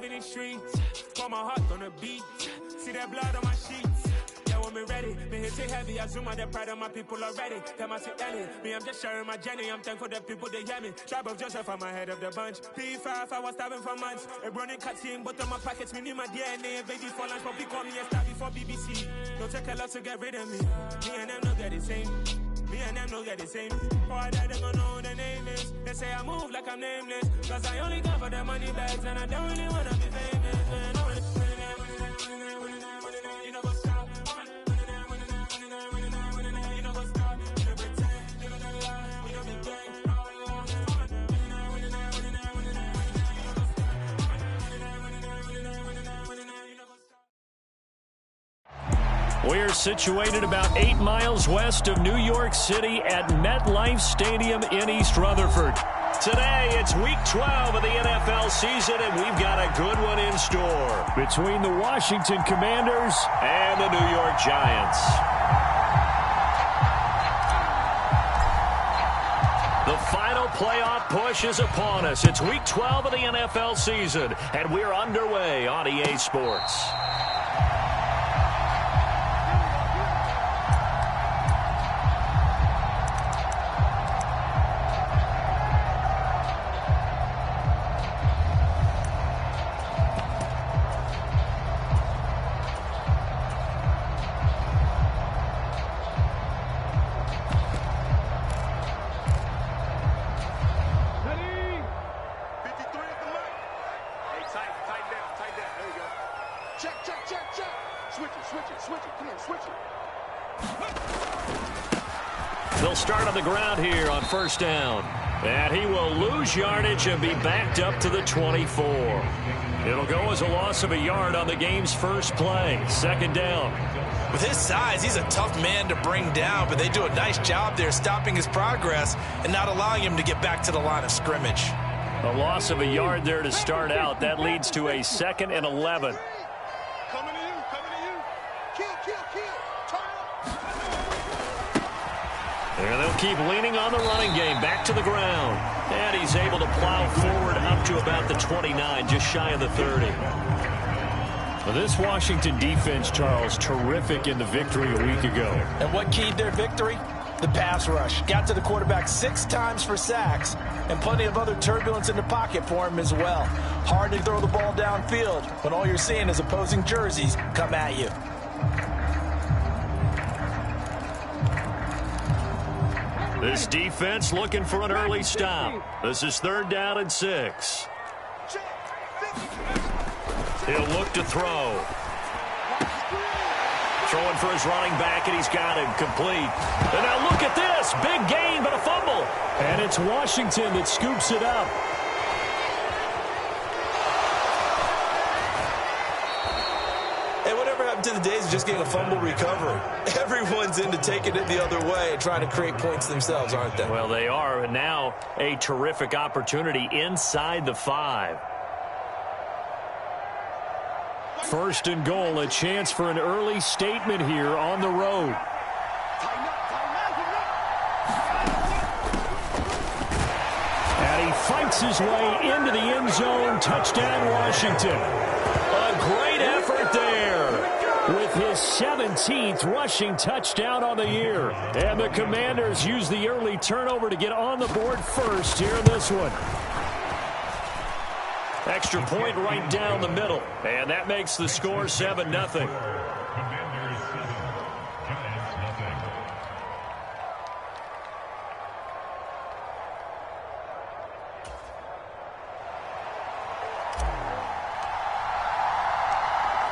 love in the streets. Pour my heart on the beat. See that blood on my sheets. Yeah, when me ready, me hit it heavy. I zoom out the pride of my people already. Them I see Ellie. Me, I'm just sharing my journey. I'm thankful the people they hear me. Tribe of Joseph, I'm ahead of the bunch. P5, I was starving for months. A running cutscene, but on my pockets, me knew my DNA. Baby for lunch, but we call me a star before BBC. Don't take a lot to get rid of me. Me and them no get the same. Me and them no get the same. Boy, that they gonna know who the name is. They say I move like I'm nameless. Cause I only got for the money bags. And I don't really wanna be famous. You know what's stop. You know what's stop. You know pretend. You know the lie. You know be gang. We're situated about 8 miles west of New York City at MetLife Stadium in East Rutherford. Today, it's Week 12 of the NFL season, and we've got a good one in store between the Washington Commanders and the New York Giants. The final playoff push is upon us. It's Week 12 of the NFL season, and we're underway on EA Sports. They'll start on the ground here on first down. And he will lose yardage and be backed up to the 24. It'll go as a loss of a yard on the game's first play. Second down. With his size, he's a tough man to bring down, but they do a nice job there stopping his progress and not allowing him to get back to the line of scrimmage. A loss of a yard there to start out. That leads to a 2nd and 11. Coming to you. Kill. There they'll keep leaning on the running game. Back to the ground. And he's able to plow forward up to about the 29, just shy of the 30. Well, this Washington defense, Charles, terrific in the victory a week ago. And what keyed their victory? The pass rush. Got to the quarterback 6 times for sacks, and plenty of other turbulence in the pocket for him as well. Hard to throw the ball downfield when all you're seeing is opposing jerseys come at you. This defense looking for an early stop. This is 3rd down and 6. He'll look to throw. Throwing for his running back, and he's got him complete. And now look at this. Big gain, but a fumble. And it's Washington that scoops it up. Hey, whatever happened to the days of just getting a fumble recovery? Everyone's into taking it the other way and trying to create points themselves, aren't they? Well, they are, and now a terrific opportunity inside the 5. 1st and goal, a chance for an early statement here on the road. And he fights his way into the end zone. Touchdown, Washington. A great effort there. With his 17th rushing touchdown on the year. And the Commanders use the early turnover to get on the board first here in this one. Extra point right down the middle. And that makes the score 7-0.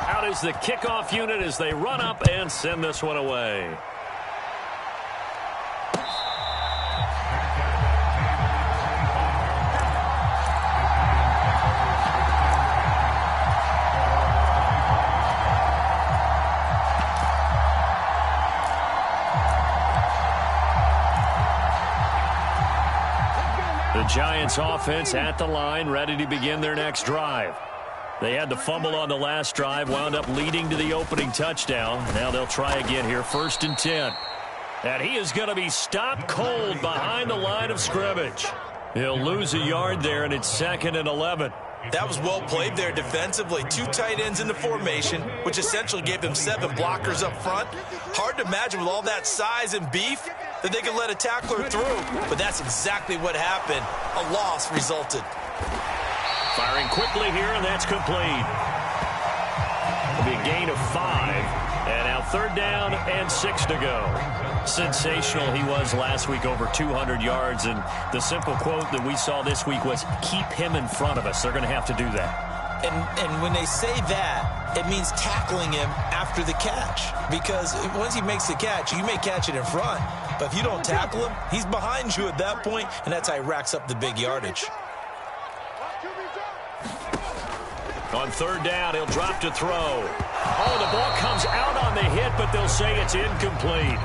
Out is the kickoff unit as they run up and send this one away. The Giants offense at the line, ready to begin their next drive. They had the fumble on the last drive, wound up leading to the opening touchdown. Now they'll try again here, 1st and 10. And he is going to be stopped cold behind the line of scrimmage. He'll lose a yard there, and it's 2nd and 11. That was well played there defensively. 2 tight ends in the formation, which essentially gave them 7 blockers up front. Hard to imagine with all that size and beef that they could let a tackler through, but that's exactly what happened. A loss resulted. Firing quickly here, and that's complete. It'll be a gain of 5. And now 3rd down and 6 to go. Sensational he was last week, over 200 yards. And the simple quote that we saw this week was, keep him in front of us. They're going to have to do that. And when they say that, it means tackling him after the catch. Because once he makes the catch, you may catch it in front. But if you don't tackle him, he's behind you at that point, and that's how he racks up the big yardage. On 3rd down, he'll drop to throw. Oh, the ball comes out on the hit, but they'll say it's incomplete.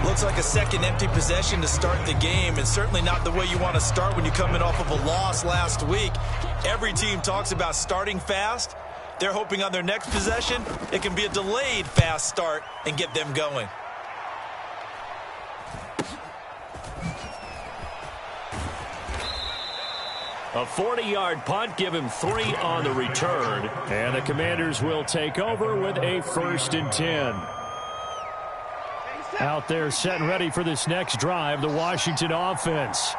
Looks like a second empty possession to start the game, and certainly not the way you want to start when you're coming off of a loss last week. Every team talks about starting fast. They're hoping on their next possession, it can be a delayed fast start and get them going. A 40-yard punt, give him 3 on the return. And the Commanders will take over with a 1st and 10. Out there set and ready for this next drive, the Washington offense.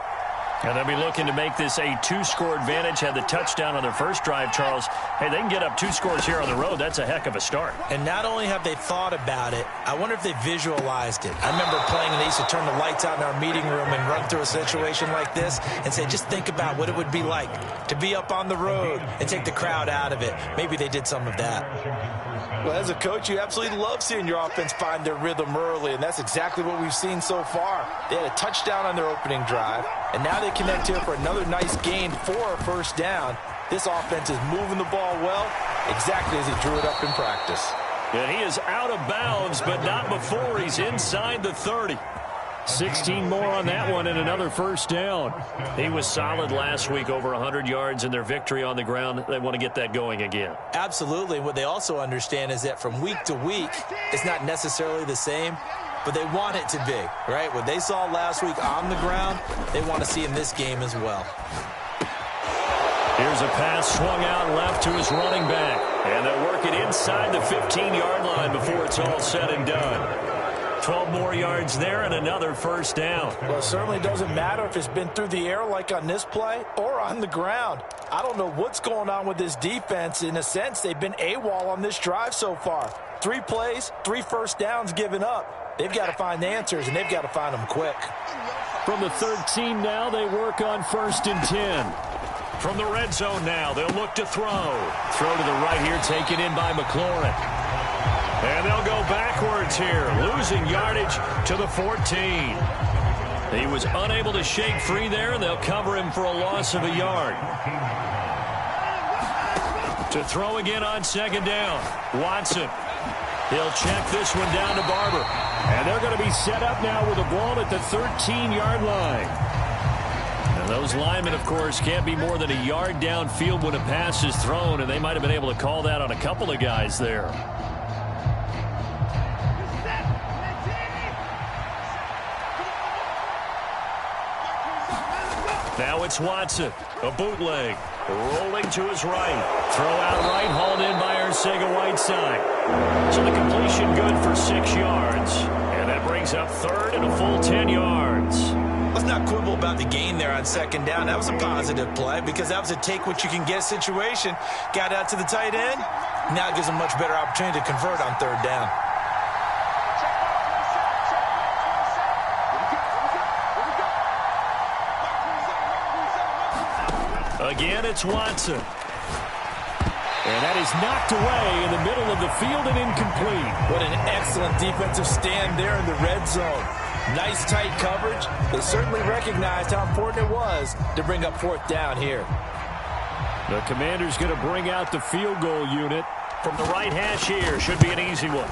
And they'll be looking to make this a 2-score advantage. Had the touchdown on their first drive, Charles. Hey, they can get up 2 scores here on the road. That's a heck of a start. And not only have they thought about it, I wonder if they visualized it. I remember playing, and they used to turn the lights out in our meeting room and run through a situation like this and say, just think about what it would be like to be up on the road and take the crowd out of it. Maybe they did some of that. Well, as a coach, you absolutely love seeing your offense find their rhythm early, and that's exactly what we've seen so far. They had a touchdown on their opening drive, and now they connect here for another nice gain for a 1st down. This offense is moving the ball well, exactly as he drew it up in practice. And he is out of bounds, but not before he's inside the 30. 16 more on that one and another 1st down. He was solid last week, over 100 yards in their victory on the ground. They want to get that going again. Absolutely. What they also understand is that from week to week, it's not necessarily the same, but they want it to be, right? What they saw last week on the ground, they want to see in this game as well. Here's a pass swung out left to his running back. And they'll work it inside the 15-yard line before it's all said and done. 12 more yards there and another 1st down. Well, it certainly doesn't matter if it's been through the air like on this play or on the ground. I don't know what's going on with this defense. In a sense, they've been AWOL on this drive so far. 3 plays, 3 1st downs given up. They've got to find the answers, and they've got to find them quick. From the 13 now, they work on 1st and 10. From the red zone now, they'll look to throw. Throw to the right here, taken in by McLaurin. And they'll go backwards here, losing yardage to the 14. He was unable to shake free there, and they'll cover him for a loss of a yard. To throw again on 2nd down, Watson. He'll check this one down to Barber. And they're going to be set up now with a ball at the 13-yard line. And those linemen, of course, can't be more than a yard downfield when a pass is thrown, and they might have been able to call that on a couple of guys there. Now it's Watson, a bootleg, rolling to his right. Throw out right, hauled in by Arcega-Whiteside. So the completion good for 6 yards. And that brings up 3rd and a full 10 yards. Let's not quibble about the gain there on 2nd down. That was a positive play because that was a take-what-you-can-get situation. Got out to the tight end. Now it gives them a much better opportunity to convert on 3rd down. Again, it's Watson. And that is knocked away in the middle of the field and incomplete. What an excellent defensive stand there in the red zone. Nice tight coverage. They certainly recognized how important it was to bring up 4th down here. The Commanders going to bring out the field goal unit. From the right hash here, should be an easy one.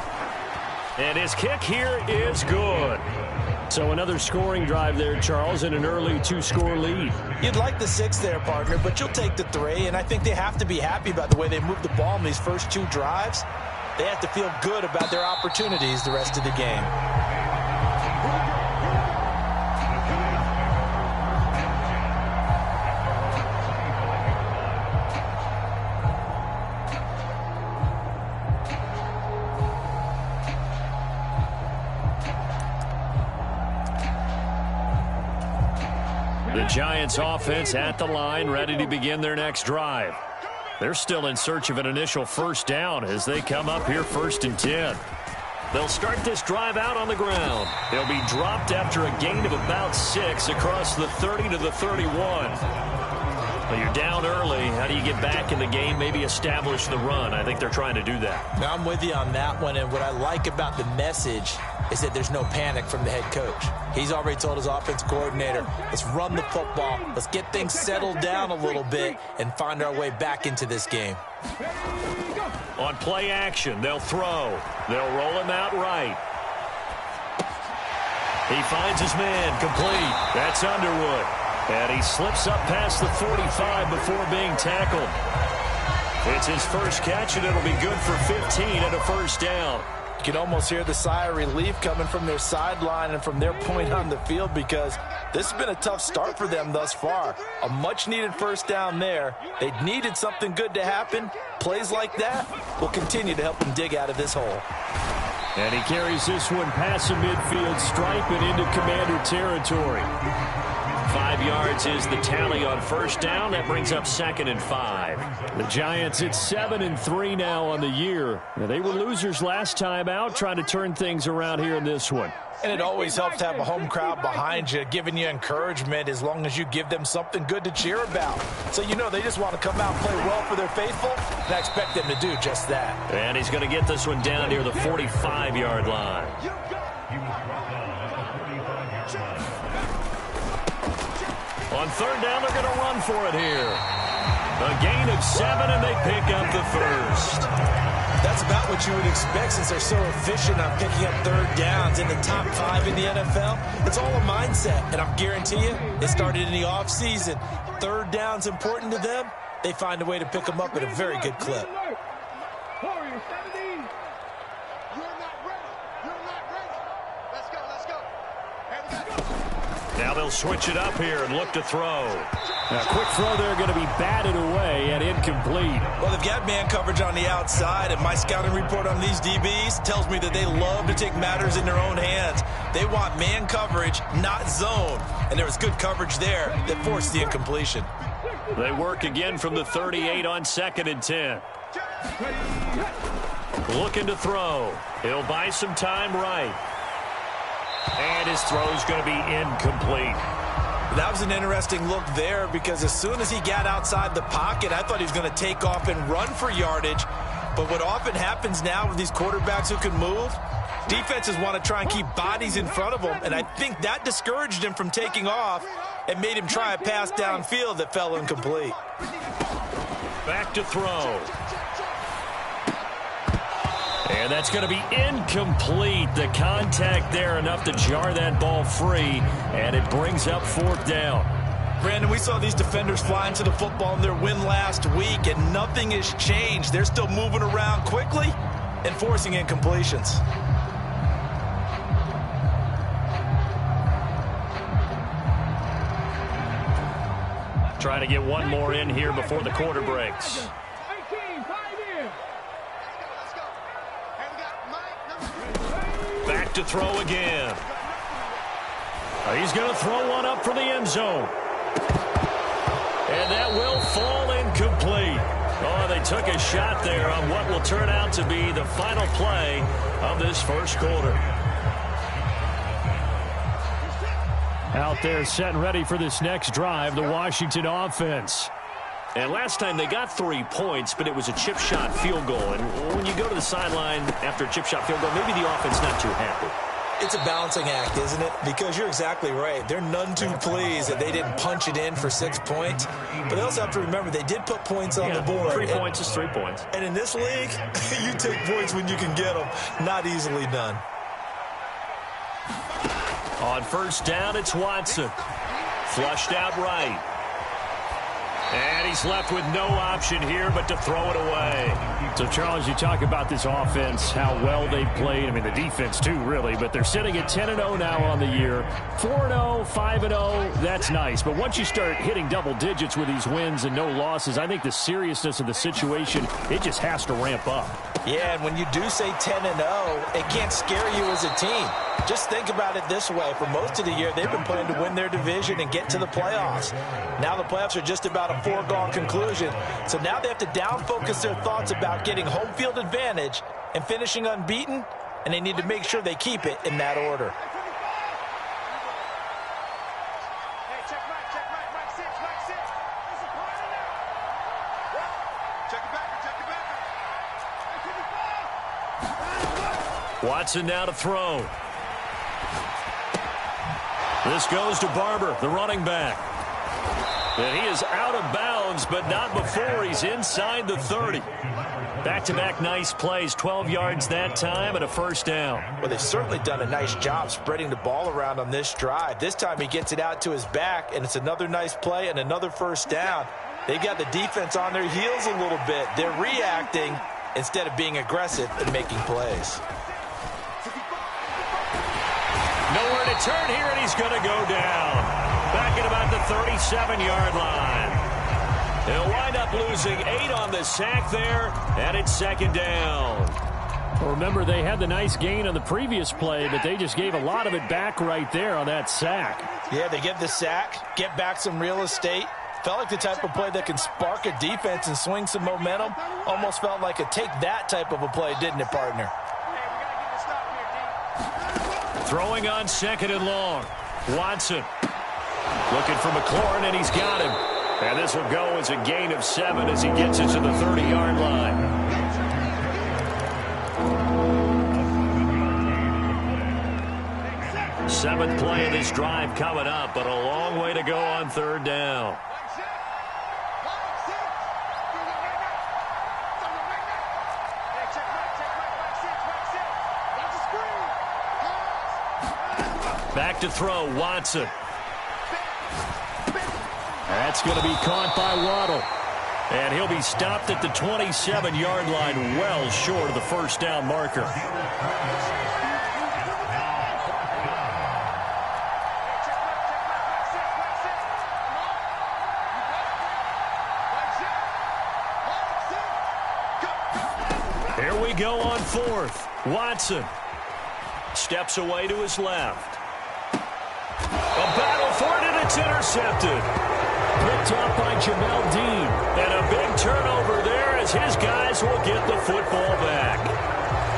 And his kick here is good. So another scoring drive there, Charles, and an early 2-score lead. You'd like the 6 there, partner, but you'll take the 3, and I think they have to be happy about the way they moved the ball in these first 2 drives. They have to feel good about their opportunities the rest of the game. The Giants offense at the line, ready to begin their next drive. They're still in search of an initial first down as they come up here 1st and 10. They'll start this drive out on the ground. They'll be dropped after a gain of about 6 across the 30 to the 31. Well, you're down early. How do you get back in the game, maybe establish the run? I think they're trying to do that. Now, I'm with you on that one, and what I like about the message is that there's no panic from the head coach. He's already told his offense coordinator, let's run the football, let's get things settled down a little bit and find our way back into this game. On play action, they'll throw. They'll roll him out right. He finds his man, complete. That's Underwood. And he slips up past the 45 before being tackled. It's his first catch, and it'll be good for 15 and a first down. You can almost hear the sigh of relief coming from their sideline and from their point on the field, because this has been a tough start for them thus far. A much-needed first down there. They needed something good to happen. Plays like that will continue to help them dig out of this hole. And he carries this one past the midfield stripe and into Commander territory. 5 yards is the tally on first down. That brings up 2nd and 5. The Giants at 7-3 now on the year. Now, they were losers last time out, trying to turn things around here in this one. And it always helps to have a home crowd behind you, giving you encouragement as long as you give them something good to cheer about. So you know they just want to come out and play well for their faithful, and I expect them to do just that. And he's going to get this one down near the 45-yard line. On third down, they're going to run for it here. A gain of 7, and they pick up the first. That's about what you would expect since they're so efficient on picking up third downs in the top 5 in the NFL. It's all a mindset, and I guarantee you, it started in the offseason. Third down's important to them. They find a way to pick them up at a very good clip. Now they'll switch it up here and look to throw. Now, quick throw there, going to be batted away and incomplete. Well, they've got man coverage on the outside, and my scouting report on these DBs tells me that they love to take matters in their own hands. They want man coverage, not zone, and there was good coverage there that forced the incompletion. They work again from the 38 on 2nd and 10. Looking to throw. He'll buy some time right. And his throw is going to be incomplete. That was an interesting look there, because as soon as he got outside the pocket, I thought he was going to take off and run for yardage. But what often happens now with these quarterbacks who can move, defenses want to try and keep bodies in front of them, and I think that discouraged him from taking off and made him try a pass downfield that fell incomplete. Back to throw. And that's going to be incomplete. The contact there enough to jar that ball free, and it brings up 4th down. Brandon, we saw these defenders fly into the football in their win last week, and nothing has changed. They're still moving around quickly and forcing incompletions. Trying to get one more in here before the quarter breaks. Back to throw again. He's going to throw one up for the end zone. And that will fall incomplete. Oh, they took a shot there on what will turn out to be the final play of this first quarter. Out there set and ready for this next drive, the Washington offense. And last time they got 3 points, but it was a chip shot field goal. And when you go to the sideline after a chip shot field goal, maybe the offense not too happy. It's a balancing act, isn't it? Because you're exactly right. They're none too pleased that they didn't punch it in for 6 points. But they also have to remember they did put points on the board. 3 points is 3 points. And in this league, you take points when you can get them. Not easily done. On first down, it's Watson. Flushed out right. And he's left with no option here but to throw it away. So, Charles, you talk about this offense, how well they played. I mean, the defense, too, really. But they're sitting at 10-0 now on the year. 4-0, 5-0, that's nice. But once you start hitting double digits with these wins and no losses, I think the seriousness of the situation, it just has to ramp up. Yeah, and when you do say 10-0, it can't scare you as a team. Just think about it this way. For most of the year, they've been playing to win their division and get to the playoffs. Now the playoffs are just about a foregone conclusion. So now they have to down-focus their thoughts about getting home field advantage and finishing unbeaten, and they need to make sure they keep it in that order. Watson now to throw. This goes to Barber, the running back. And he is out of bounds, but not before he's inside the 30. Back-to-back nice plays, 12 yards that time and a first down. Well, they've certainly done a nice job spreading the ball around on this drive. This time he gets it out to his back, and it's another nice play and another first down. They've got the defense on their heels a little bit. They're reacting instead of being aggressive and making plays. Nowhere to turn here, and he's going to go down. Back at about the 37-yard line. He'll wind up losing 8 on the sack there, and it's second down. Well, remember, they had the nice gain on the previous play, but they just gave a lot of it back right there on that sack. Yeah, they get the sack, get back some real estate. Felt like the type of play that can spark a defense and swing some momentum. Almost felt like a take-that type of a play, didn't it, partner? Throwing on second and long. Watson looking for McLaurin, and he's got him. And this will go as a gain of 7 as he gets it to the 30-yard line. Seventh play of this drive coming up, but a long way to go on third down. Back to throw, Watson. That's going to be caught by Waddle. And he'll be stopped at the 27-yard line, well short of the first down marker. Here we go on fourth. Watson steps away to his left. A battle for it, and it's intercepted. Picked up by Jamel Dean. And a big turnover there as his guys will get the football back.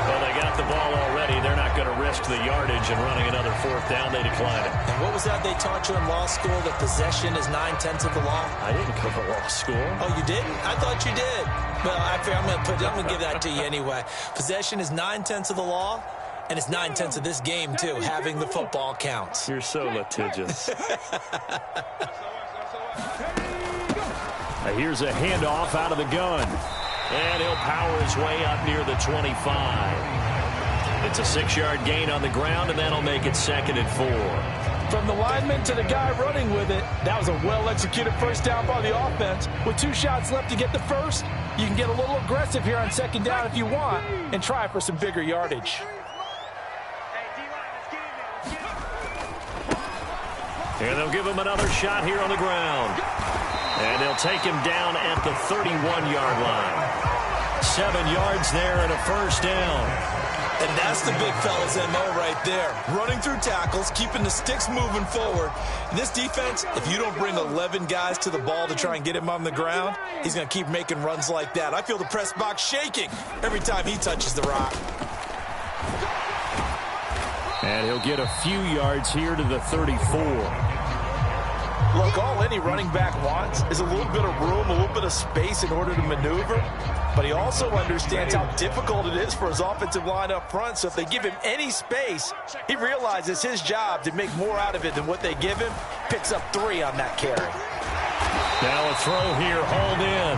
Well, they got the ball already. They're not going to risk the yardage and running another fourth down. They decline it. And what was that they taught you in law school, that possession is 9/10 of the law? I didn't go to law school. Oh, you didn't? I thought you did. Well, I'm going to give that to you anyway. Possession is 9/10 of the law. And it's 9/10 of this game, too. Having the football counts. You're so litigious. Here's a handoff out of the gun. And he'll power his way up near the 25. It's a 6-yard gain on the ground, and that'll make it second and 4. From the lineman to the guy running with it, that was a well-executed first down by the offense. With 2 shots left to get the first, you can get a little aggressive here on second down if you want and try for some bigger yardage. And they'll give him another shot here on the ground. And they'll take him down at the 31-yard line. 7 yards there and a first down. And that's the big fella's MO right there. Running through tackles, keeping the sticks moving forward. And this defense, if you don't bring 11 guys to the ball to try and get him on the ground, he's going to keep making runs like that. I feel the press box shaking every time he touches the rock. And he'll get a few yards here to the 34. Look, all any running back wants is a little bit of room, a little bit of space in order to maneuver. But he also understands how difficult it is for his offensive line up front. So if they give him any space, he realizes his job to make more out of it than what they give him. Picks up 3 on that carry. Now a throw here, hauled in.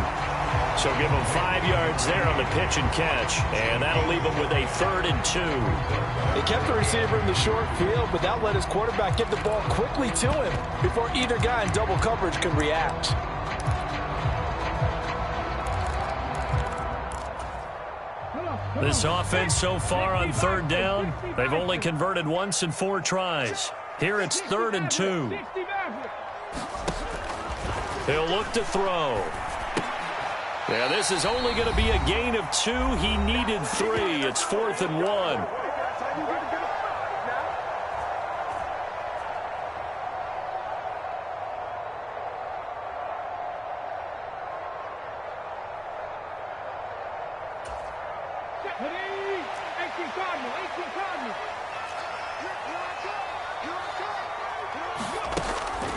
So give him 5 yards there on the pitch and catch. And that'll leave him with a 3rd and 2. They kept the receiver in the short field, but that let his quarterback get the ball quickly to him before either guy in double coverage could react. This offense so far on 3rd down, they've only converted once in 4 tries. Here it's 3rd and 2. He'll look to throw. Yeah, this is only going to be a gain of 2. He needed 3. It's 4th and 1.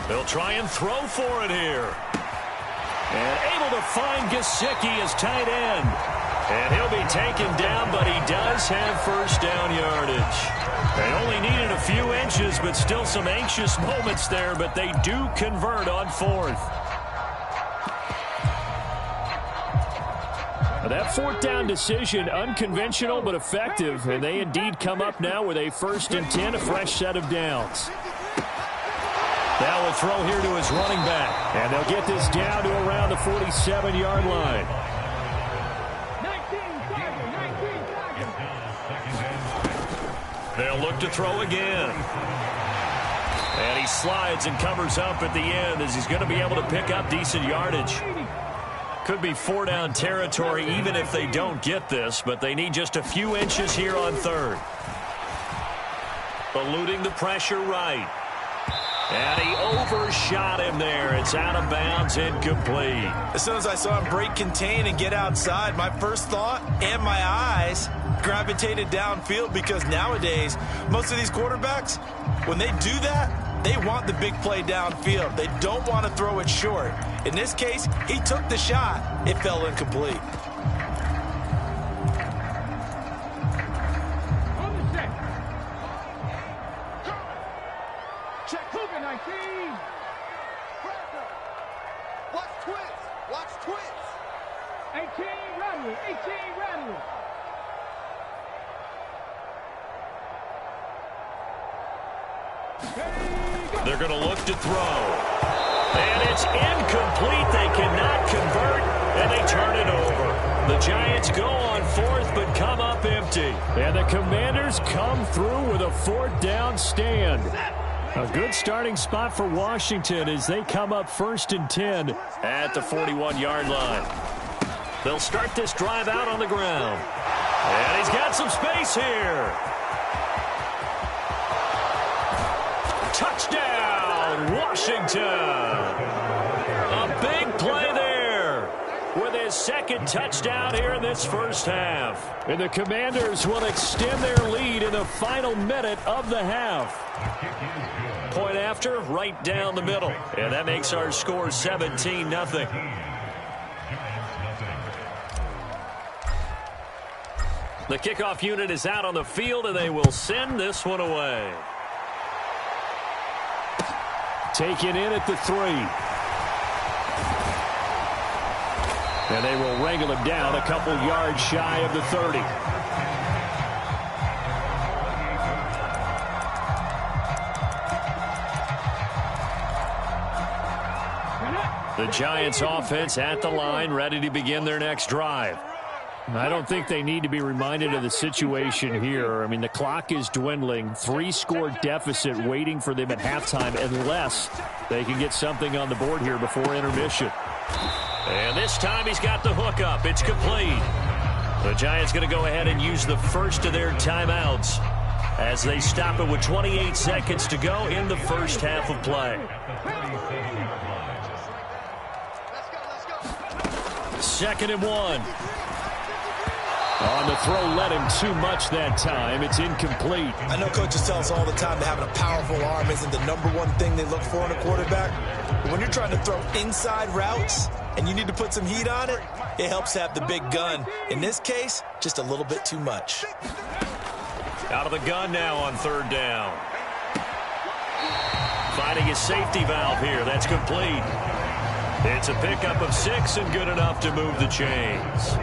They'll try and throw for it here. And able to find Gesicki as tight end. And he'll be taken down, but he does have first down yardage. They only needed a few inches, but still some anxious moments there, but they do convert on 4th. That 4th down decision, unconventional but effective, and they indeed come up now with a 1st and 10, a fresh set of downs. Now a throw here to his running back, and they'll get this down to around the 47-yard line. They'll look to throw again. And he slides and covers up at the end as he's going to be able to pick up decent yardage. Could be 4-down territory even if they don't get this, but they need just a few inches here on 3rd. Eluding the pressure right. And he overshot him there. It's out of bounds, incomplete. As soon as I saw him break contain and get outside, my first thought and my eyes gravitated downfield, because nowadays, most of these quarterbacks, when they do that, they want the big play downfield. They don't want to throw it short. In this case, he took the shot. It fell incomplete. They're going to look to throw. And it's incomplete. They cannot convert, and they turn it over. The Giants go on 4th, but come up empty. And the Commanders come through with a 4th down stand. A good starting spot for Washington as they come up 1st and 10 at the 41-yard line. They'll start this drive out on the ground. And he's got some space here. Touchdown, Washington. A big play there with his 2nd touchdown here in this first half. And the Commanders will extend their lead in the final minute of the half. Point after, right down the middle. And that makes our score 17-0. The kickoff unit is out on the field, and they will send this one away. Taken in at the 3. And they will wrangle him down a couple yards shy of the 30. The Giants offense at the line, ready to begin their next drive. I don't think they need to be reminded of the situation here. I mean, the clock is dwindling. 3-score deficit waiting for them at halftime unless they can get something on the board here before intermission. And this time he's got the hook up. It's complete. The Giants going to go ahead and use the first of their timeouts as they stop it with 28 seconds to go in the first half of play. 2nd and 1. On the throw, led him too much that time. It's incomplete. I know coaches tell us all the time that having a powerful arm isn't the #1 thing they look for in a quarterback. But when you're trying to throw inside routes and you need to put some heat on it, it helps have the big gun. In this case, just a little bit too much. Out of the gun now on 3rd down. Finding his safety valve here. That's complete. It's a pickup of 6 and good enough to move the chains.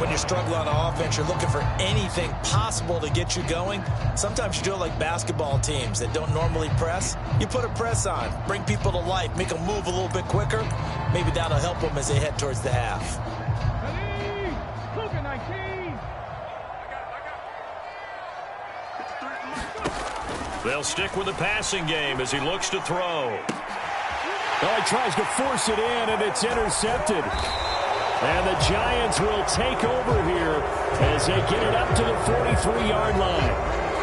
When you're struggling on offense, you're looking for anything possible to get you going. Sometimes you do it like basketball teams that don't normally press. You put a press on, bring people to life, make them move a little bit quicker. Maybe that'll help them as they head towards the half. They'll stick with the passing game as he looks to throw. Oh, he tries to force it in, and it's intercepted. And the Giants will take over here as they get it up to the 43-yard line.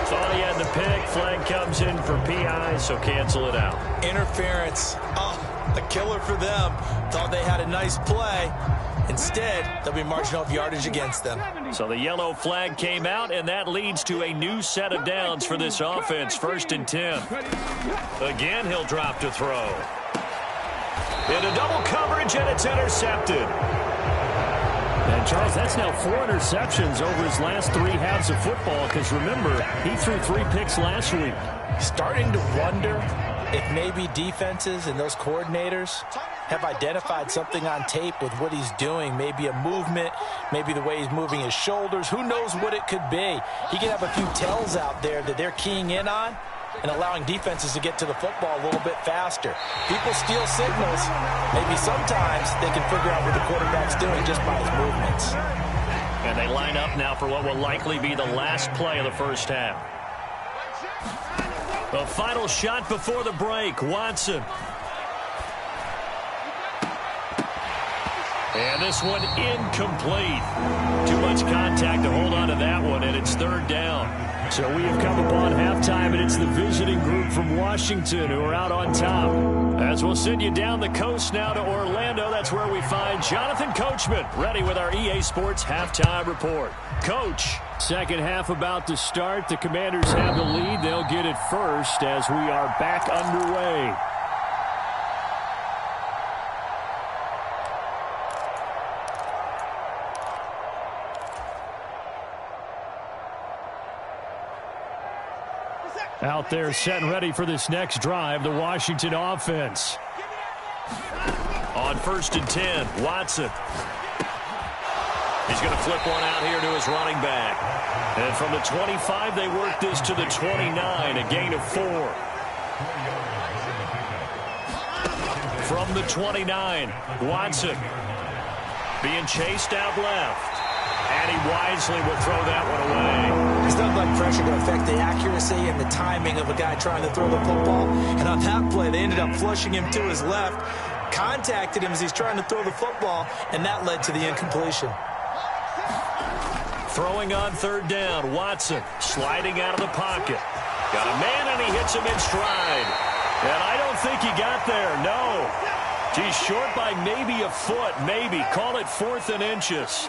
Thought he had the pick. Flag comes in for PI, so cancel it out. Interference. Oh, a killer for them. Thought they had a nice play. Instead, they'll be marching off yardage against them. So the yellow flag came out, and that leads to a new set of downs for this offense. 1st and 10. Again, he'll drop to throw. Into double coverage, and it's intercepted. And, Charles, that's now 4 interceptions over his last 3 halves of football because, remember, he threw 3 picks last week. Starting to wonder if maybe defenses and those coordinators have identified something on tape with what he's doing. Maybe a movement, maybe the way he's moving his shoulders. Who knows what it could be? He could have a few tells out there that they're keying in on and allowing defenses to get to the football a little bit faster. People steal signals. Maybe sometimes they can figure out what the quarterback's doing just by his movements. And they line up now for what will likely be the last play of the first half. The final shot before the break, Watson. And this one incomplete. Too much contact to hold on to that one, and it's 3rd down. So we have come upon halftime, and it's the visiting group from Washington who are out on top. As we'll send you down the coast now to Orlando, that's where we find Jonathan Coachman, ready with our EA Sports Halftime Report. Coach. Second half about to start. The Commanders have the lead. They'll get it first as we are back underway. Out there set and ready for this next drive, the Washington offense. On 1st and 10, Watson. He's going to flip one out here to his running back. And from the 25, they work this to the 29, a gain of 4. From the 29, Watson being chased out left. And he wisely will throw that one away. There's nothing like pressure to affect the accuracy and the timing of a guy trying to throw the football. And on that play, they ended up flushing him to his left, contacted him as he's trying to throw the football, and that led to the incompletion. Throwing on 3rd down, Watson sliding out of the pocket. Got a man, and he hits him in stride. And I don't think he got there, no. He's short by maybe a foot, maybe. Call it 4th and inches.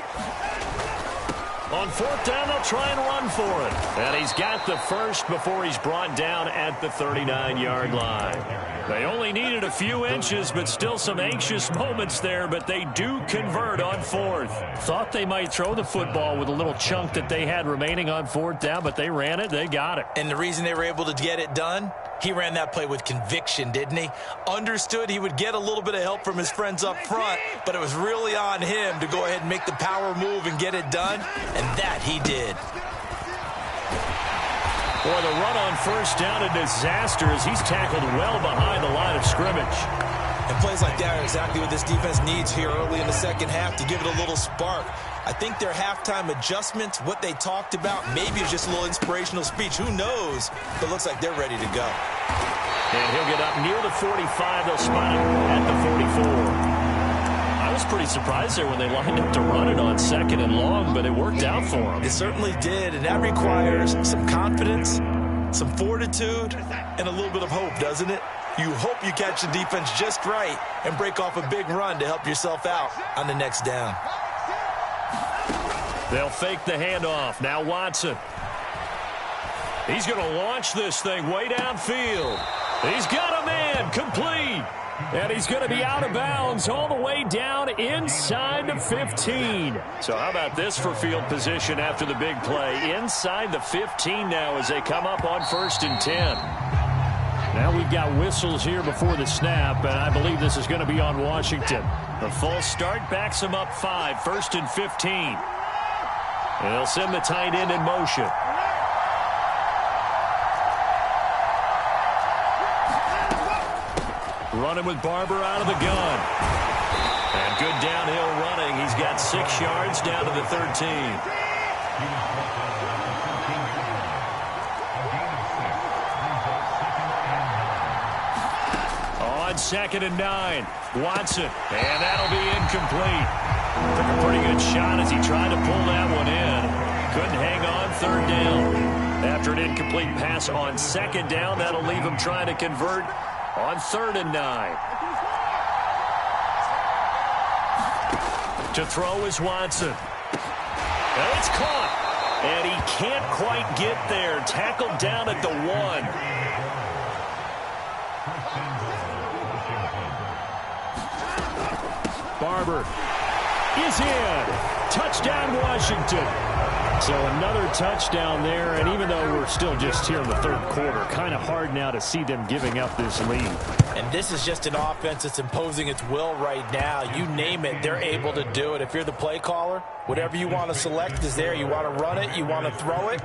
On 4th down, they'll try and run for it. And he's got the first before he's brought down at the 39-yard line. They only needed a few inches, but still some anxious moments there, but they do convert on 4th. Thought they might throw the football with a little chunk that they had remaining on 4th down, but they ran it, they got it. And the reason they were able to get it done, he ran that play with conviction, didn't he? Understood he would get a little bit of help from his friends up front, but it was really on him to go ahead and make the power move and get it done, and that he did. Boy, the run on 1st down, a disaster as he's tackled well behind the line of scrimmage. And plays like that are exactly what this defense needs here early in the second half to give it a little spark. I think their halftime adjustments, what they talked about, maybe it's just a little inspirational speech. Who knows? But it looks like they're ready to go. And he'll get up near the 45. They'll spot him at the 44. I was pretty surprised there when they lined up to run it on 2nd and long, but it worked out for them. It certainly did, and that requires some confidence, some fortitude, and a little bit of hope, doesn't it? You hope you catch the defense just right and break off a big run to help yourself out on the next down. They'll fake the handoff. Now Watson. He's going to launch this thing way downfield. He's got a man, complete. And he's going to be out of bounds all the way down inside the 15. So how about this for field position after the big play? Inside the 15 now as they come up on 1st and 10. Now we've got whistles here before the snap, and I believe this is going to be on Washington. The false start backs them up 5, 1st and 15. And they'll send the tight end in motion. Running with Barber out of the gun. And good downhill running. He's got 6 yards down to the 13. On 2nd and 9, Watson. And that'll be incomplete. Took a pretty good shot as he tried to pull that one in. Couldn't hang on third down. After an incomplete pass on second down, that'll leave him trying to convert on 3rd and 9. To throw is Watson. And it's caught. And he can't quite get there. Tackled down at the 1. Barber is in. Touchdown, Washington. So another touchdown there, and even though we're still just here in the 3rd quarter, kind of hard now to see them giving up this lead. And this is just an offense that's imposing its will right now. You name it, they're able to do it. If you're the play caller, whatever you want to select is there. You want to run it, you want to throw it,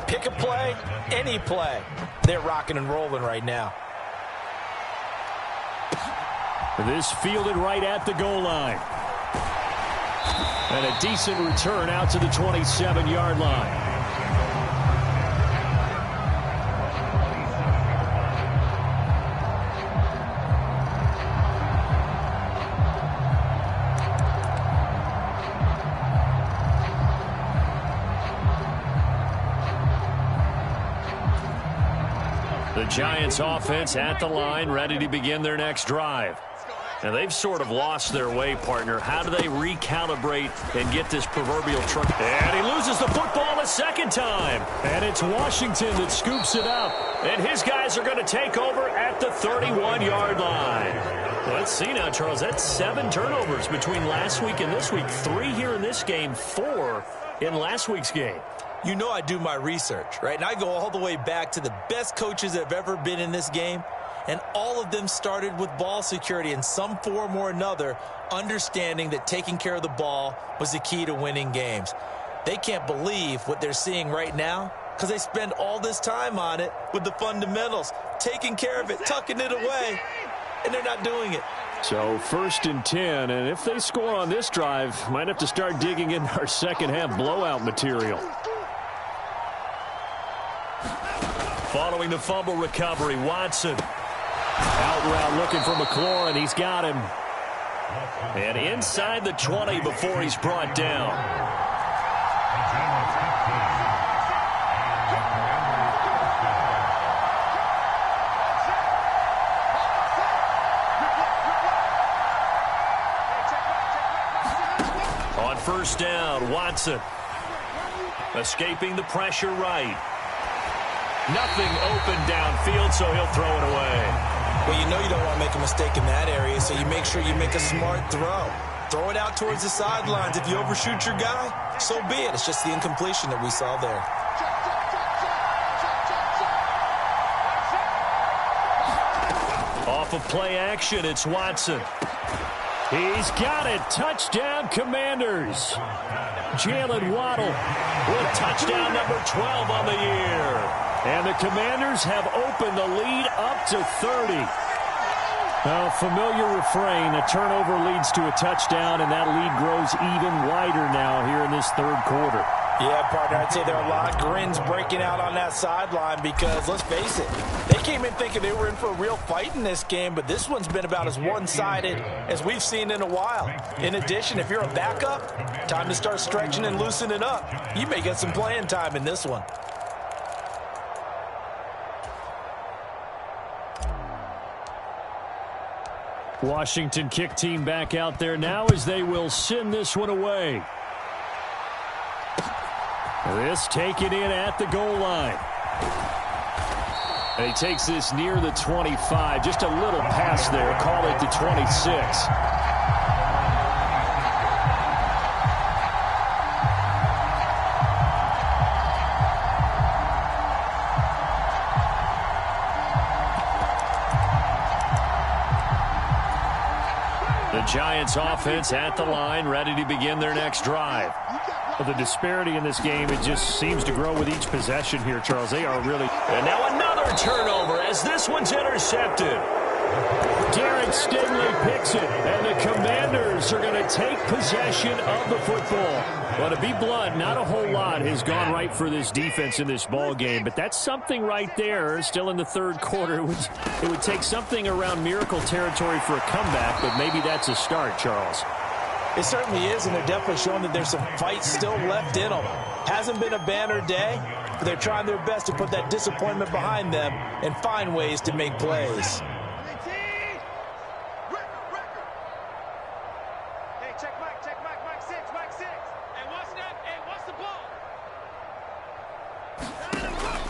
pick a play, any play. They're rocking and rolling right now. This fielded right at the goal line. And a decent return out to the 27-yard line. The Giants offense at the line, ready to begin their next drive. And they've sort of lost their way, partner. How do they recalibrate and get this proverbial truck? And he loses the football a second time. And it's Washington that scoops it up. And his guys are going to take over at the 31-yard line. Let's see now, Charles. That's 7 turnovers between last week and this week. 3 here in this game, 4 in last week's game. You know I do my research, right? And I go all the way back to the best coaches that have ever been in this game. And all of them started with ball security in some form or another, understanding that taking care of the ball was the key to winning games. They can't believe what they're seeing right now because they spend all this time on it with the fundamentals, taking care of it, tucking it away, and they're not doing it. So 1st and 10, and if they score on this drive, might have to start digging in our second half blowout material. Following the fumble recovery, Watson. Out route looking for McLaurin, and he's got him. And inside the 20 before he's brought down. On 1st down, Watson. Escaping the pressure right. Nothing open downfield, so he'll throw it away. Well, you know you don't want to make a mistake in that area, so you make sure you make a smart throw. Throw it out towards the sidelines. If you overshoot your guy, so be it. It's just the incompletion that we saw there. Off of play action, it's Watson. He's got it. Touchdown, Commanders. Jalen Waddle with touchdown number 12 on the year. And the Commanders have opened the lead up to 30. A familiar refrain, a turnover leads to a touchdown, and that lead grows even wider now here in this 3rd quarter. Yeah, partner, I'd say there are a lot of grins breaking out on that sideline because, let's face it, they came in thinking they were in for a real fight in this game, but this one's been about as one-sided as we've seen in a while. In addition, if you're a backup, time to start stretching and loosening up. You may get some playing time in this one. Washington kick team back out there now as they will send this one away. This taken in at the goal line. And he takes this near the 25. Just a little pass there. Call it the 26. The Giants offense at the line, ready to begin their next drive. Well, the disparity in this game, it just seems to grow with each possession here, Charles. They are really... And now another turnover as this one's intercepted. Derek Stingley picks it, and the Commanders are going to take possession of the football. Well, to be blunt, not a whole lot has gone right for this defense in this ball game, but that's something right there. Still in the 3rd quarter, it would take something around miracle territory for a comeback, but maybe that's a start, Charles. It certainly is, and they're definitely showing that there's some fight still left in them. Hasn't been a banner day, but they're trying their best to put that disappointment behind them and find ways to make plays.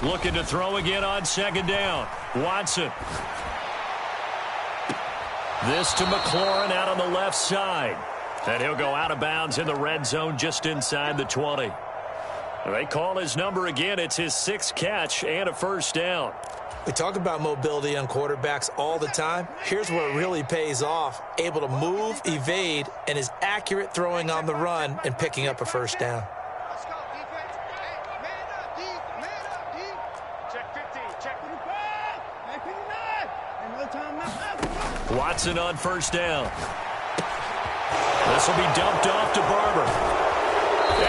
Looking to throw again on second down. Watson. This to McLaurin out on the left side. And he'll go out of bounds in the red zone just inside the 20. They call his number again. It's his 6th catch and a first down. We talk about mobility on quarterbacks all the time. Here's where it really pays off. Able to move, evade, and is accurate throwing on the run and picking up a first down. Watson on first down. This will be dumped off to Barber.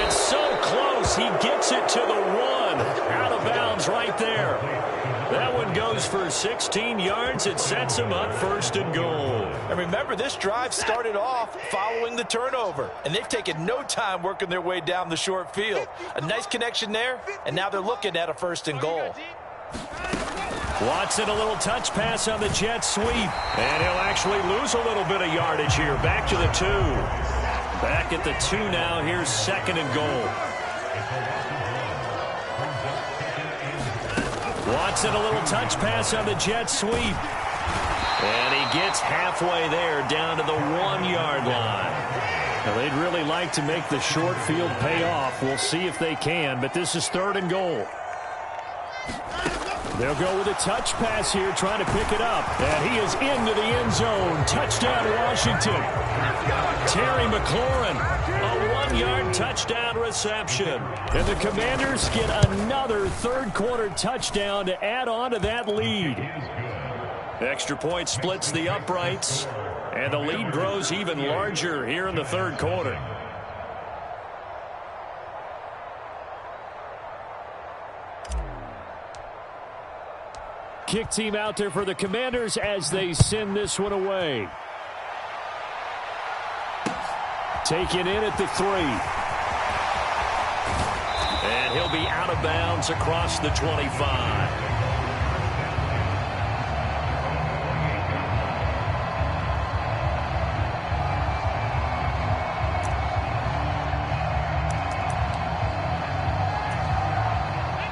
And so close, he gets it to the 1. Out of bounds right there. That one goes for 16 yards. It sets him up 1st and goal. And remember, this drive started off following the turnover. And they've taken no time working their way down the short field. A nice connection there, and now they're looking at a 1st and goal. Watson, a little touch pass on the jet sweep. And he'll actually lose a little bit of yardage here. Back to the 2. Back at the 2 now. Here's 2nd and goal. Watson, a little touch pass on the jet sweep. And he gets halfway there down to the 1-yard line. Now, they'd really like to make the short field pay off. We'll see if they can, but this is 3rd and goal. They'll go with a touch pass here, trying to pick it up. And he is into the end zone. Touchdown, Washington. Terry McLaurin, a 1-yard touchdown reception. And the Commanders get another 3rd-quarter touchdown to add on to that lead. Extra point splits the uprights, and the lead grows even larger here in the 3rd quarter. Kick team out there for the Commanders as they send this one away. Taken in at the 3. And he'll be out of bounds across the 25.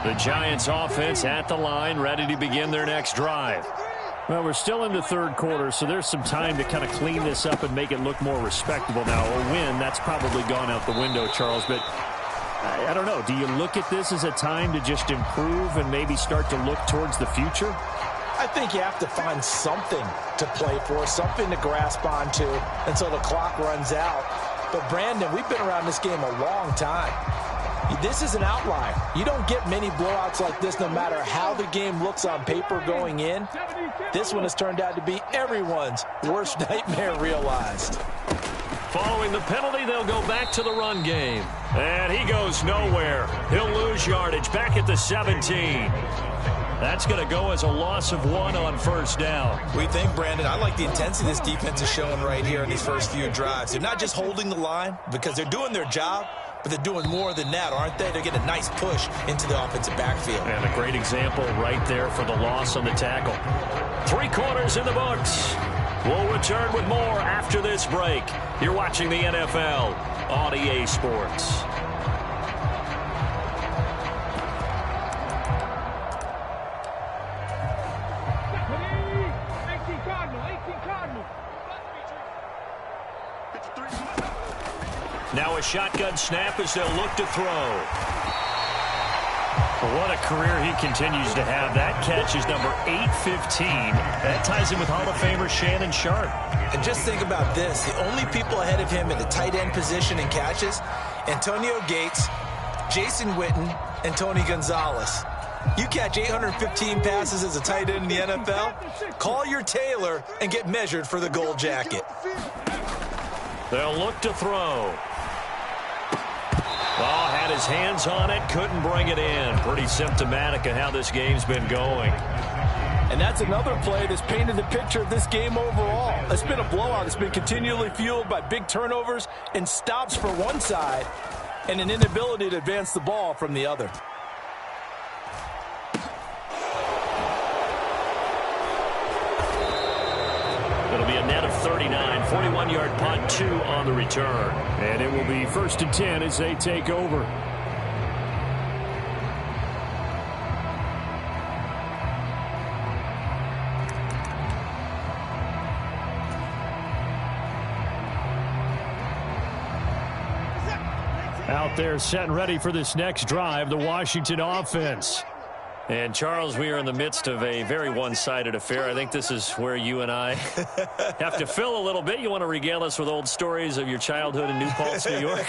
The Giants offense at the line, ready to begin their next drive. Well, we're still in the 3rd quarter, so there's some time to kind of clean this up and make it look more respectable now. A win, that's probably gone out the window, Charles, but I don't know. Do you look at this as a time to just improve and maybe start to look towards the future? I think you have to find something to play for, something to grasp onto until the clock runs out. But, Brandon, we've been around this game a long time. This is an outlier. You don't get many blowouts like this no matter how the game looks on paper going in. This one has turned out to be everyone's worst nightmare realized. Following the penalty, they'll go back to the run game. And he goes nowhere. He'll lose yardage back at the 17. That's going to go as a loss of 1 on 1st down. We think, Brandon, I like the intensity this defense is showing right here in these first few drives. They're not just holding the line because they're doing their job, but they're doing more than that, aren't they? They're getting a nice push into the offensive backfield. And a great example right there for the loss on the tackle. 3 quarters in the books. We'll return with more after this break. You're watching the NFL on EA Sports. Now a shotgun snap as they'll look to throw. What a career he continues to have. That catch is number 815. That ties him with Hall of Famer Shannon Sharpe. And just think about this. The only people ahead of him in the tight end position in catches, Antonio Gates, Jason Witten, and Tony Gonzalez. You catch 815 passes as a tight end in the NFL, call your tailor and get measured for the gold jacket. They'll look to throw. Oh, had his hands on it, couldn't bring it in. Pretty symptomatic of how this game's been going. And that's another play that's painted the picture of this game overall. It's been a blowout. It's been continually fueled by big turnovers and stops for one side and an inability to advance the ball from the other. It'll be a net of 39, 41-yard punt, 2 on the return. And it will be 1st and 10 as they take over. Out there set and ready for this next drive, the Washington offense. And, Charles, we are in the midst of a very one-sided affair. I think this is where you and I have to fill a little bit. You want to regale us with old stories of your childhood in New Paltz, New York?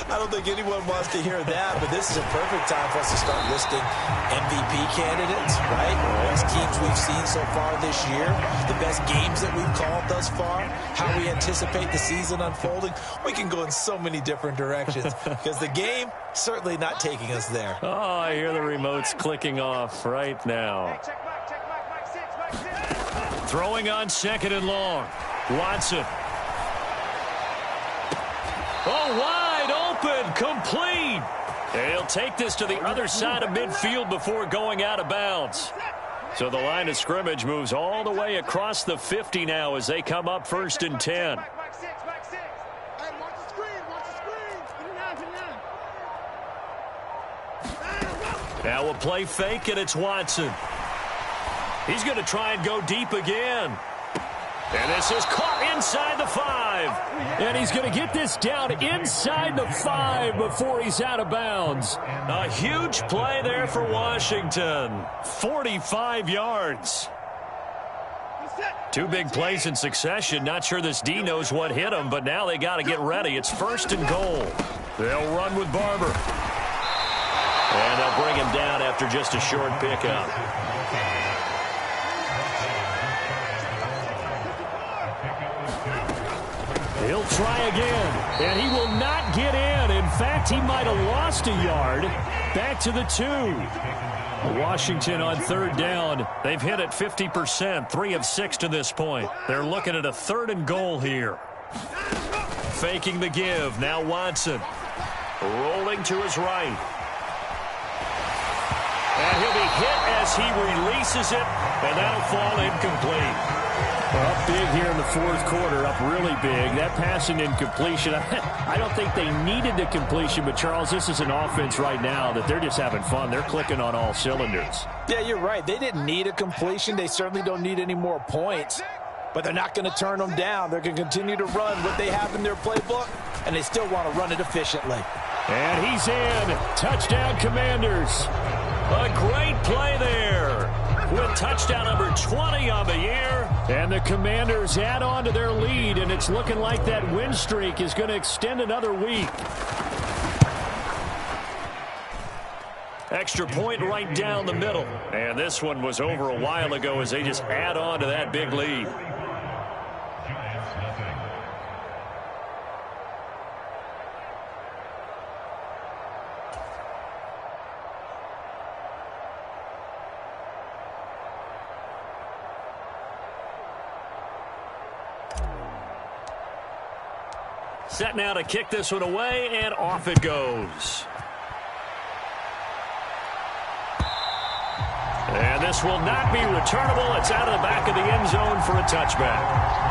I don't think anyone wants to hear that, but this is a perfect time for us to start listing MVP candidates, right? Best teams we've seen so far this year, the best games that we've called thus far, how we anticipate the season unfolding. We can go in so many different directions because the game certainly not taking us there. Oh, I hear the remotes clicking off right now. Throwing on 2nd and long. Watson. Oh, wide open, complete. And he'll take this to the other side of midfield before going out of bounds. So the line of scrimmage moves all the way across the 50 now as they come up 1st and 10. Now we'll play fake, and it's Watson. He's going to try and go deep again. And this is caught inside the 5. And he's going to get this down inside the 5 before he's out of bounds. A huge play there for Washington. 45 yards. 2 big plays in succession. Not sure this D knows what hit him, but now they got to get ready. It's 1st and goal. They'll run with Barber. And they'll bring him down after just a short pickup. He'll try again, and he will not get in. In fact, he might have lost a yard. Back to the 2. Washington on 3rd down. They've hit it 50%, 3 of 6 to this point. They're looking at a 3rd and goal here. Faking the give. Now Watson. Rolling to his right. And he'll be hit as he releases it, and that'll fall incomplete. Up big here in the 4th quarter, up really big. That passing incompletion, I don't think they needed the completion, but, Charles, this is an offense right now that they're just having fun. They're clicking on all cylinders. Yeah, you're right. They didn't need a completion. They certainly don't need any more points, but they're not going to turn them down. They're going to continue to run what they have in their playbook, and they still want to run it efficiently. And he's in. Touchdown, Commanders. A great play there with touchdown number 20 on the year. And the Commanders add on to their lead, and it's looking like that win streak is going to extend another week. Extra point right down the middle. And this one was over a while ago as they just add on to that big lead. Set now to kick this one away, and off it goes. And this will not be returnable. It's out of the back of the end zone for a touchback.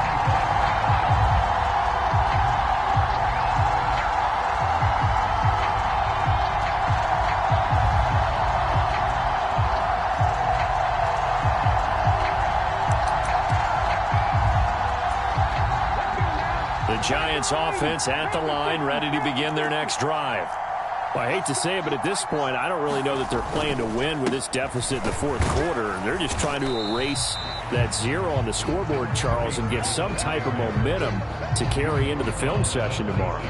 The Giants offense at the line, ready to begin their next drive. Well, I hate to say it, but at this point, I don't really know that they're playing to win with this deficit in the 4th quarter. They're just trying to erase that 0 on the scoreboard, Charles, and get some type of momentum to carry into the film session tomorrow.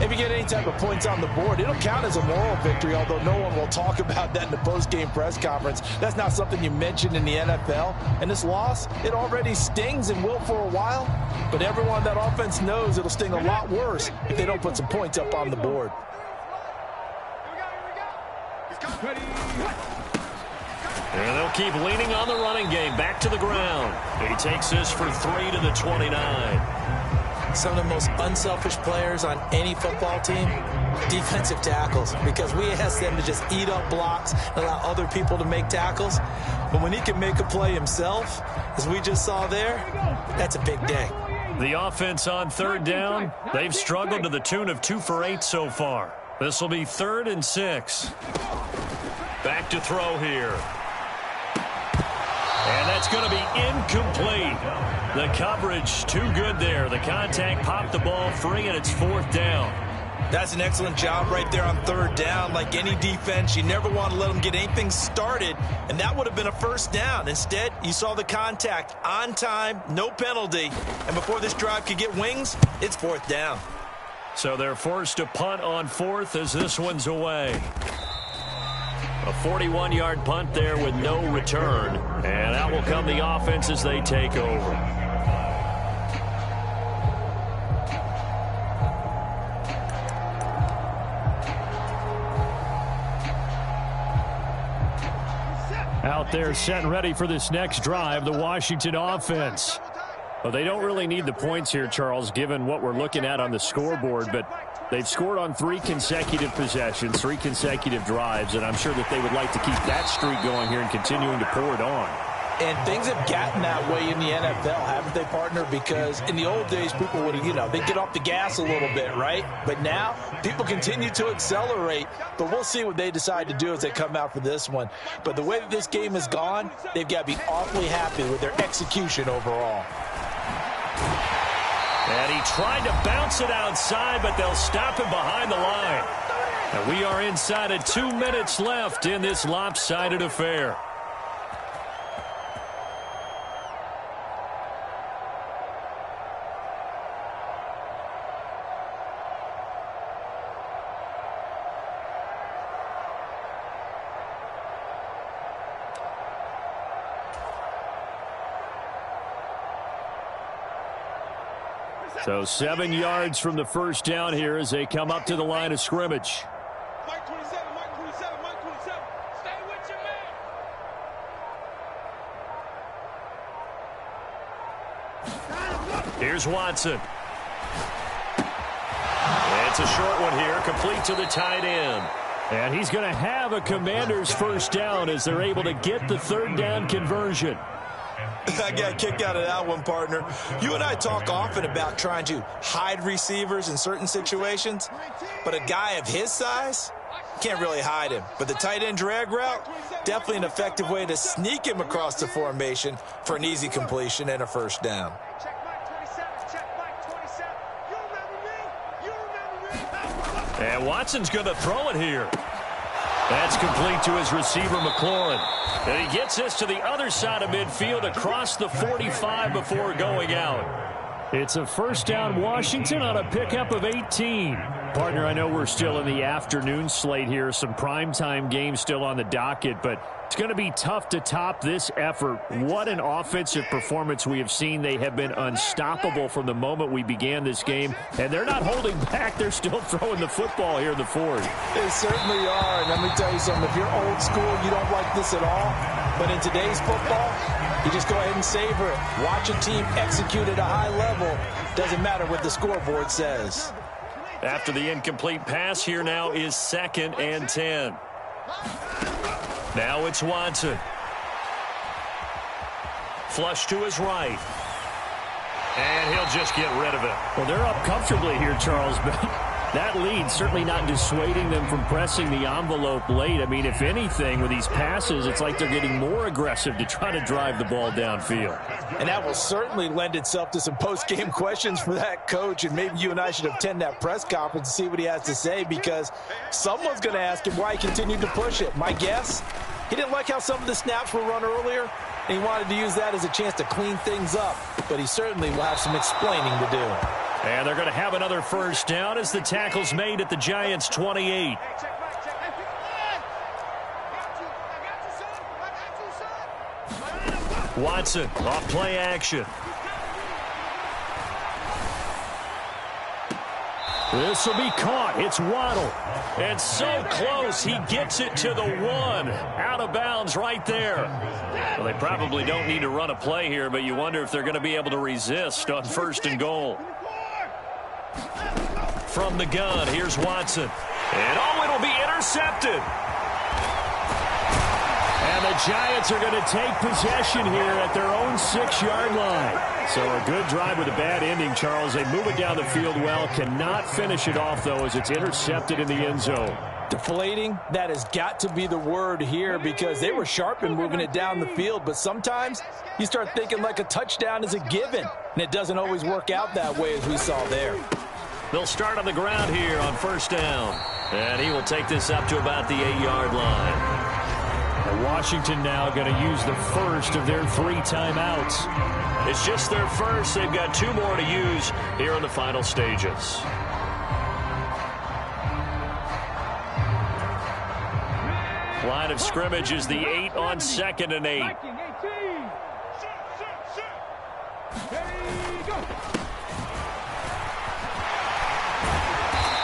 If you get any type of points on the board, it'll count as a moral victory, although no one will talk about that in the post-game press conference. That's not something you mentioned in the NFL. And this loss, it already stings and will for a while, but everyone on that offense knows it'll sting a lot worse if they don't put some points up on the board. And they'll keep leaning on the running game. Back to the ground. He takes this for 3 to the 29. Some of the most unselfish players on any football team, defensive tackles, because we ask them to just eat up blocks and allow other people to make tackles. But when he can make a play himself, as we just saw there, that's a big day. The offense on third down, they've struggled to the tune of 2 for 8 so far. This will be 3rd and 6. Back to throw here. And that's going to be incomplete. The coverage too good there. The contact popped the ball free, and it's 4th down. That's an excellent job right there on 3rd down. Like any defense, you never want to let them get anything started, and that would have been a 1st down. Instead, you saw the contact on time, no penalty, and before this drive could get wings, it's 4th down. So they're forced to punt on 4th as this one's away. A 41-yard punt there with no return, and out will come the offense as they take over. Out there set and ready for this next drive, the Washington offense. Well, they don't really need the points here, Charles, given what we're looking at on the scoreboard, but they've scored on 3 consecutive possessions, 3 consecutive drives, and I'm sure that they would like to keep that streak going here and continuing to pour it on. And things have gotten that way in the NFL, haven't they, partner? Because in the old days, people would, they'd get off the gas a little bit, right? But now, people continue to accelerate. But we'll see what they decide to do as they come out for this one. But the way that this game has gone, they've got to be awfully happy with their execution overall. And he tried to bounce it outside, but they'll stop him behind the line. And we are inside of 2 minutes left in this lopsided affair. So 7 yards from the 1st down here as they come up to the line of scrimmage. Mike 27, Mike 27, Mike 27. Stay with your man. Here's Watson. It's a short one here, complete to the tight end. And he's going to have a Commander's 1st down as they're able to get the 3rd down conversion. I got a kick out of that one, partner. You and I talk often about trying to hide receivers in certain situations, but a guy of his size, can't really hide him. But the tight end drag route, definitely an effective way to sneak him across the formation for an easy completion and a 1st down. And Watson's going to throw it here. That's complete to his receiver, McLaurin. And he gets this to the other side of midfield across the 45 before going out. It's a 1st down Washington on a pickup of 18. Partner, I know we're still in the afternoon slate here. Some primetime games still on the docket, but it's going to be tough to top this effort. What an offensive performance we have seen. They have been unstoppable from the moment we began this game, and they're not holding back. They're still throwing the football here in the 4th. They certainly are, and let me tell you something. If you're old school, you don't like this at all. But in today's football, you just go ahead and savor it. Watch a team execute at a high level. Doesn't matter what the scoreboard says. After the incomplete pass, here now is 2nd and 10. Now it's Watson. Flush to his right. And he'll just get rid of it. Well, they're up comfortably here, Charles, but that lead certainly not dissuading them from pressing the envelope late. I mean, if anything, with these passes, it's like they're getting more aggressive to try to drive the ball downfield. And that will certainly lend itself to some post-game questions for that coach, and maybe you and I should attend that press conference and see what he has to say, because someone's going to ask him why he continued to push it. My guess, he didn't like how some of the snaps were run earlier, and he wanted to use that as a chance to clean things up, but he certainly will have some explaining to do. And they're going to have another 1st down as the tackle's made at the Giants' 28. Watson off play action. This will be caught. It's Waddle. And so close, he gets it to the 1. Out of bounds right there. Well, they probably don't need to run a play here, but you wonder if they're going to be able to resist on 1st and goal. From the gun, here's Watson. And it'll be intercepted. And the Giants are going to take possession here at their own 6-yard line. So a good drive with a bad ending, Charles. They move it down the field well. Cannot finish it off, though, as it's intercepted in the end zone. Deflating, that has got to be the word here because they were sharp in moving it down the field. But sometimes you start thinking like a touchdown is a given, and it doesn't always work out that way as we saw there. They'll start on the ground here on 1st down. And he will take this up to about the 8-yard line. Washington now going to use the first of their 3 timeouts. It's just their first. They've got 2 more to use here in the final stages. Line of scrimmage is the 8 on 2nd and 8.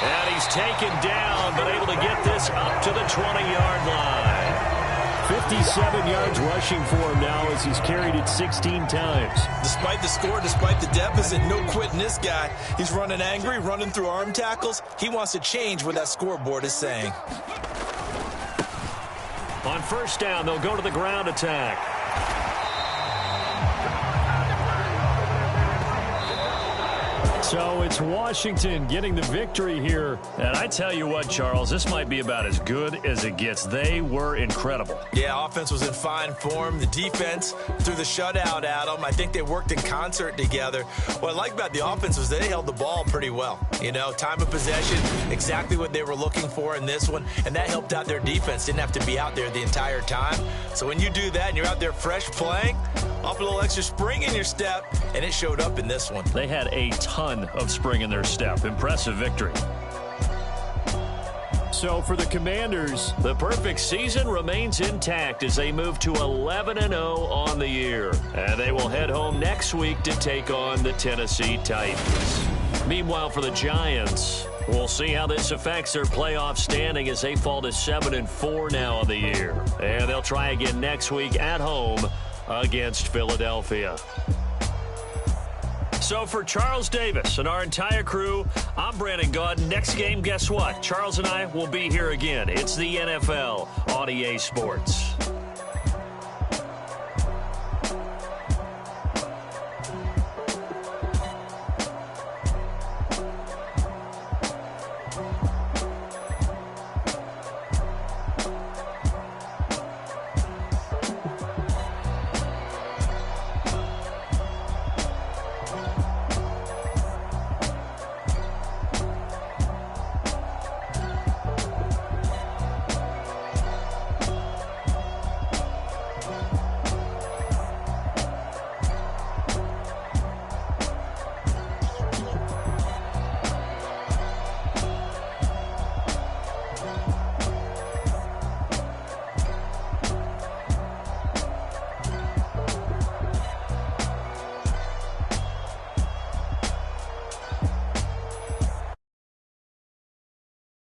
And he's taken down, but able to get this up to the 20-yard line. 57 yards rushing for him now as he's carried it 16 times. Despite the score, despite the deficit, no quitting this guy. He's running angry, running through arm tackles. He wants to change what that scoreboard is saying. On 1st down, they'll go to the ground attack. So it's Washington getting the victory here. And I tell you what, Charles, this might be about as good as it gets. They were incredible. Yeah, offense was in fine form. The defense threw the shutout at them. I think they worked in concert together. What I like about the offense was they held the ball pretty well. You know, time of possession, exactly what they were looking for in this one, and that helped out their defense. Didn't have to be out there the entire time. So when you do that and you're out there fresh playing, off a little extra spring in your step, and it showed up in this one. They had a ton of spring in their step. Impressive victory. So for the Commanders, the perfect season remains intact as they move to 11-0 on the year. And they will head home next week to take on the Tennessee Titans. Meanwhile, for the Giants, we'll see how this affects their playoff standing as they fall to 7-4 now on the year. And they'll try again next week at home against Philadelphia. So for Charles Davis and our entire crew, I'm Brandon Gaudin. Next game, guess what? Charles and I will be here again. It's the NFL on EA Sports.